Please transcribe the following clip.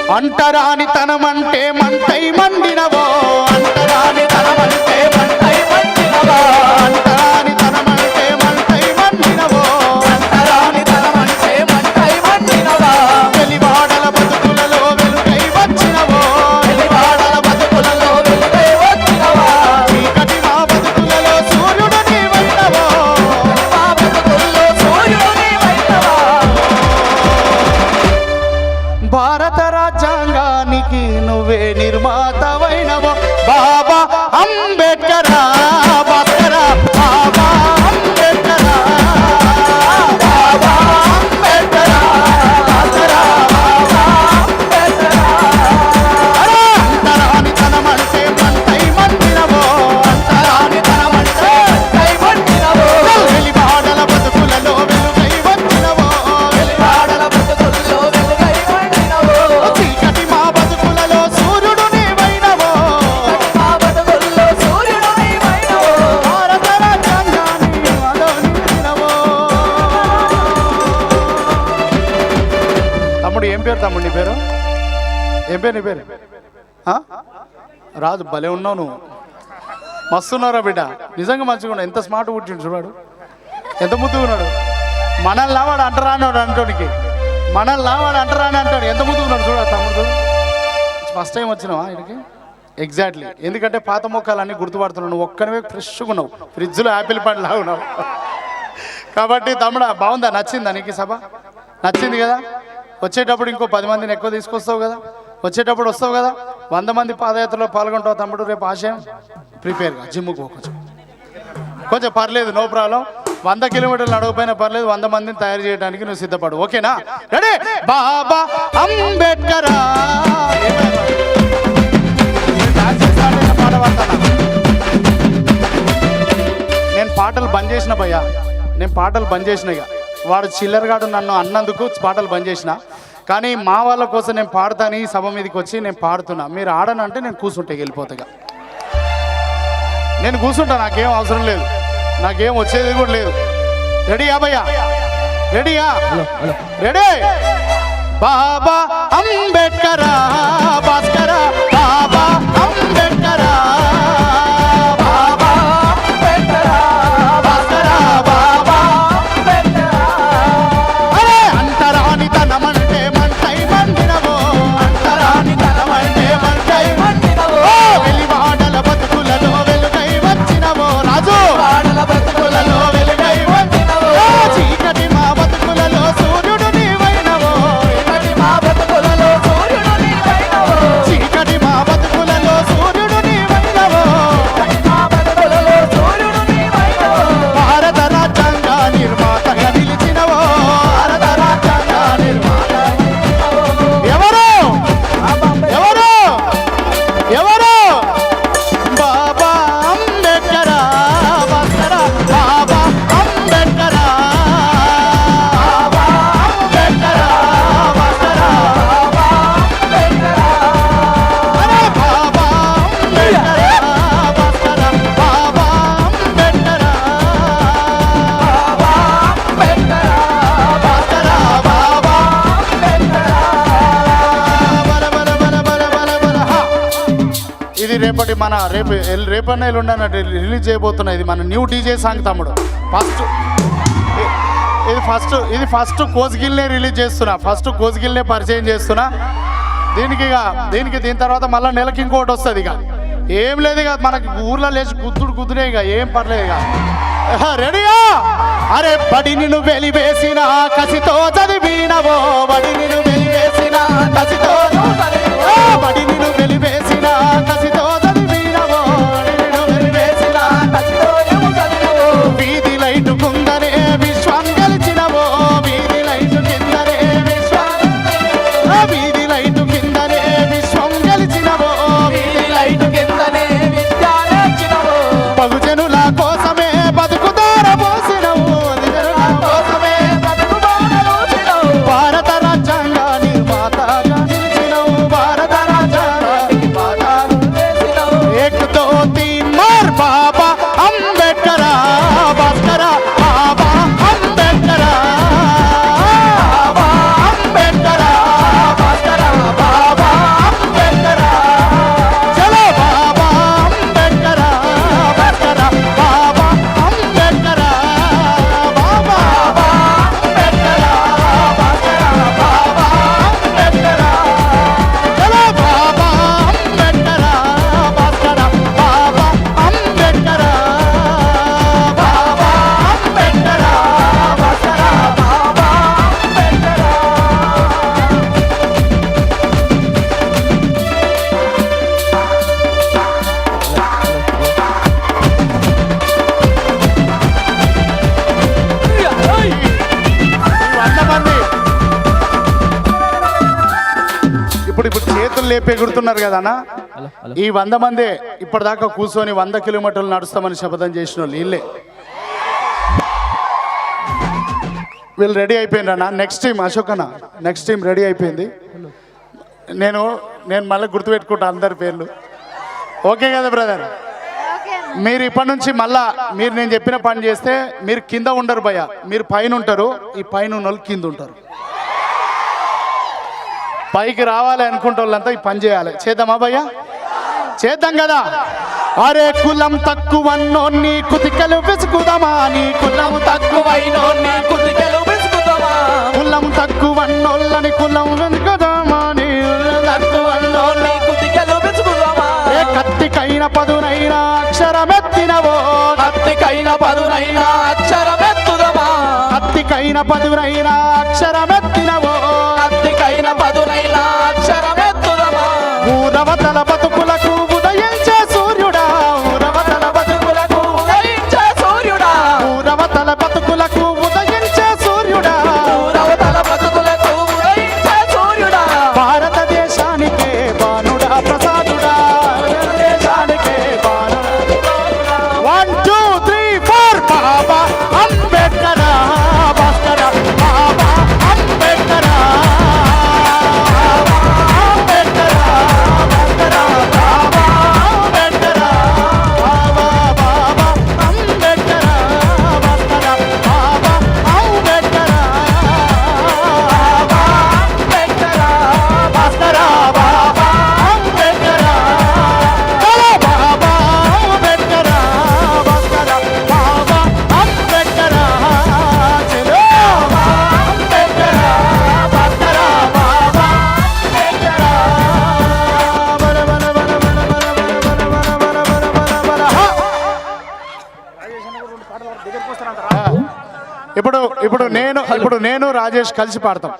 అంటరాని తనమంటే మంటై మండినవో అంటరాని తనమంటే మంటై మండినవో అంటరాని తనమంటే మంటై మండినవో అంటరాని తనమంటే మంటై మండినవో వెలివాడల బతుకులలో వెలుగై వచ్చినవో వెలివాడల బతుకులలో వెలుగై వచ్చినవో చీకటి మా బతుకులలో సూర్యుడు నీవైనవో మా బతుకుల్లో సూర్యుడు నీవైనవో భారత రాజ్యాంగానికి నువ్వే నిర్మాతవైనవో బాబా అంబేద్కర్ భాస్కర బాబా అంబేద్కర్ బాబా అంబేద్కర్ భాస్కర బాబా అంబేద్కర్ అంతరాని తనమంటే మంటై మండినవో అంతరాని తనమంటే మంటై మండినవో వెలివాడల బతుకులలో వెలుగై వచ్చినవో వెలివాడల బతుకులలో వెలుగై వచ్చినవో చీకటి మా బతుకులలో సూర్యుడు నీవైనవో మా బతుకుల్లో సూర్యుడు నీవైనవో భారత రాజ్యాంగాన్ని ఆదరించినవో. తమ్ముడు ఏం పేరు తమ్ముడు నీ పేరు ఏం పేరు నీ పేరు రాజు భలే ఉన్నావు నువ్వు మస్తున్నారా బిడ్డ నిజంగా మంచిగా ఉన్నావు ఎంత స్మార్ట్ పుట్టిండు చూడాడు ఎంత ముద్దుగా ఉన్నాడు మనల్ని వాడు అంటరాని వాడు అంటోనికి మనల్ని వాడు అంటరాని అంటాడు ఎంత ముద్దుగా ఉన్నాడు చూడాడు తమ్ముడు ఫస్ట్ టైం వచ్చినావా ఇక్కడికి ఎగ్జాక్ట్లీ ఎందుకంటే పాత మొక్కలన్నీ గుర్తుపడుతున్నావు నువ్వు ఒక్కనివే ఫ్రెష్గా ఉన్నావు ఫ్రిడ్జ్లో యాపిల్ పండ్లా ఉన్నావు కాబట్టి తమ్ముడా బాగుందా నచ్చిందా నీకు ఈ సభ నచ్చింది కదా వచ్చేటప్పుడు ఇంకో 10 మందిని ఎక్కువ తీసుకొస్తావు కదా వచ్చేటప్పుడు వస్తావు కదా 100 మంది పాదయాత్రలో పాల్గొంటావు తమ్ముడు రేపు ఆశయం ప్రిపేర్గా జిమ్ముకు కొంచెం పర్లేదు నో ప్రాబ్లం 100 కిలోమీటర్లు నడవపోయినా పర్లేదు 100 మందిని తయారు చేయడానికి నువ్వు సిద్ధపడు ఓకేనా రెడీ బాబా అంబేద్కర్ నేను పాటలు బంద్ చేసిన భయ్యా నేను పాటలు బంద్ చేసిన ఇక వాడు చిల్లరగాడు నన్ను అన్నందుకు పాటలు బంద్ చేసిన కానీ మా వాళ్ళ కోసం నేను పాడతాను ఈ సభ మీదకి వచ్చి నేను పాడుతున్నా మీరు ఆడనంటే నేను కూర్చుంటే వెళ్ళిపోతాగా నేను కూర్చుంటా నాకేం అవసరం లేదు నాకేం వచ్చేది కూడా లేదు రెడీయా భయ్యా రెడీయా రెడీ బాబా అంబేద్కర్ భాస్కర బాబా అంబేద్కర్ బాబా అంబేద్కర్ భాస్కర బాబా అంబేద్కర్ అరే అంతరాని తనమంటే మంటై మండినవో అంతరాని తనమంటే మంటై మండినవో వెలివాడల బతుకులలో వెలుగై వచ్చినవో రాజు వాడల బతుకులలో వెలుగై వచ్చినవో చీకటి మా బతుకులలో సూర్యుడు నీవైనవో చీకటి మా బతుకులలో సూర్యుడు నీవైనవో చీకటి మా బతుకులలో సూర్యుడు నీవైనవో మా బతుకులలో సూర్యుడు నీవైనవో భారత రాజ్యాంగ నిర్మాతగా నిలిచినవో భారత రాజ్యాంగ నిర్మాత ఎవరు ఎవరు ఎవరు బాబా అంబేద్కర్ భాస్కర బాబా అంబేద్కర్ బాబా అంబేద్కర్ భాస్కర బాబా అంబేద్కర్ అరే బాబా అంబేద్కర్ భాస్కర బాబా అంబేద్కర్ బాబా అంబేద్కర్ భాస్కర బాబా అంబేద్కర్ బల బల బల బల బల బల హా. ఇది రేపటి మన రేపన్న ఎల్లుండన్న రిలీజ్ చేయబోతున్నా ఇది మన న్యూ డీజే సాంగ్ తమ్ముడు ఇది ఫస్ట్ కోసిగిల్నే రిలీజ్ చేస్తున్నా ఫస్ట్ కోసిగిల్నే పరిచయం చేస్తున్నా దీని తర్వాత మళ్ళీ నెలకి ఇంకోటి వస్తుంది ఇక ఏం లేదు ఇక మనకి ఊర్లో లేచి కుదురే ఇక ఏం పర్లేదు ఇక రెడీయా అరే బడి నిన్ను వెలివేసిన కసితో చదివినవో బడి నిన్ను వెలివేసిన కసితో బడి నిన్ను వెలివేసిన కసితో చదివినవో బడి నిన్ను వెలివేసిన కసితో చదివినవో వీధి లైటు కుందనే విశ్వం గెలిచినవో వీధి లైటు కిందనే విశ్వం వీధి లైటు కిందనే విశ్వం గెలిచినవో వీధి లైటు కిందనే విద్యానేర్చినవో బహుజనుల కోసమే బతుకుదార పోసినవు కోసమే బతుకుదార భారత రాజ్యాంగ నిర్మాతగా నిలిచినవు భారత రాజ్యాంగ నిర్మాతగా ఏక్ దో తీన్ మార్ బాబా అంబేద్కర్ భాస్కర బాబా అంబేద్కర్ బాబా అంబేద్కర్ భాస్కర బాబా ఇప్పుడు చేతులు లేపి ఎగురుతున్నారు కదా అన్న, హలో హలో ఈ 100 మందే ఇప్పటిదాకా కూర్చొని 100 కిలోమీటర్లు నడుస్తామని శపథం చేసిన వాళ్ళు వీళ్ళే. వీళ్ళు రెడీ అయిపోయిండ్రన్న. నెక్స్ట్ టీం అశోక్ అన్న, నెక్స్ట్ టీం రెడీ అయిపోయింది. నేను మళ్ళీ గుర్తుపెట్టుకుంటా అందరి పేర్లు. ఓకే కదా బ్రదర్? మీరు ఇప్పటి నుంచి మళ్ళా మీరు నేను చెప్పిన పని చేస్తే మీరు కింద ఉండరు భయ్య, మీరు పైన ఉంటారు. ఈ పైన ఉన్న వాళ్ళు కింద ఉంటారు. పైకి రావాలి అనుకుంటే వాళ్ళంతా ఈ పని చేయాలి. చేద్దామా భయ్య? చేద్దాం కదా. అరే కులం తక్కువన్నోన్ని కుతికలు వెసుకుదామా, నీ కులం తక్కువైనోన్ని కుతికలు వెసుకుదామా, కులం తక్కువన్నోళ్ళని కులం వెసుకుదామా, నీ తక్కువన్నోళ్ళని కుతికలు వెసుకుదామా. ఏ కత్తికైన పదునైనా అక్షరమెత్తినవో, కత్తికైన పదునైనా అక్షరమెత్తుదమా, కత్తికైన పదునైనా అక్షరమెత్తినవో, కత్తికైన పదునైనా అక్షరమెత్తుదమా. ఊరవతల బతుకులకు ఉదయించే సూర్యుడా, ఊరవతల బతుకులకు ఉదయించే సూర్యుడా, ఊరవతల బతుకులకు ఉదయించే సూర్యుడా, ఊరవతల బతుకులకు ఉదయించే సూర్యుడా. భారతదేశానికే బాణుడా ప్రసాదుడా, భారతదేశానికే బాణుడా. 1 2 3 4 బాబా అంబేద్కర్, భాస్కర బాబా అంబేద్కర్, ఇప్పుడు నేను రాజేష్ కలిసి పాడతాం.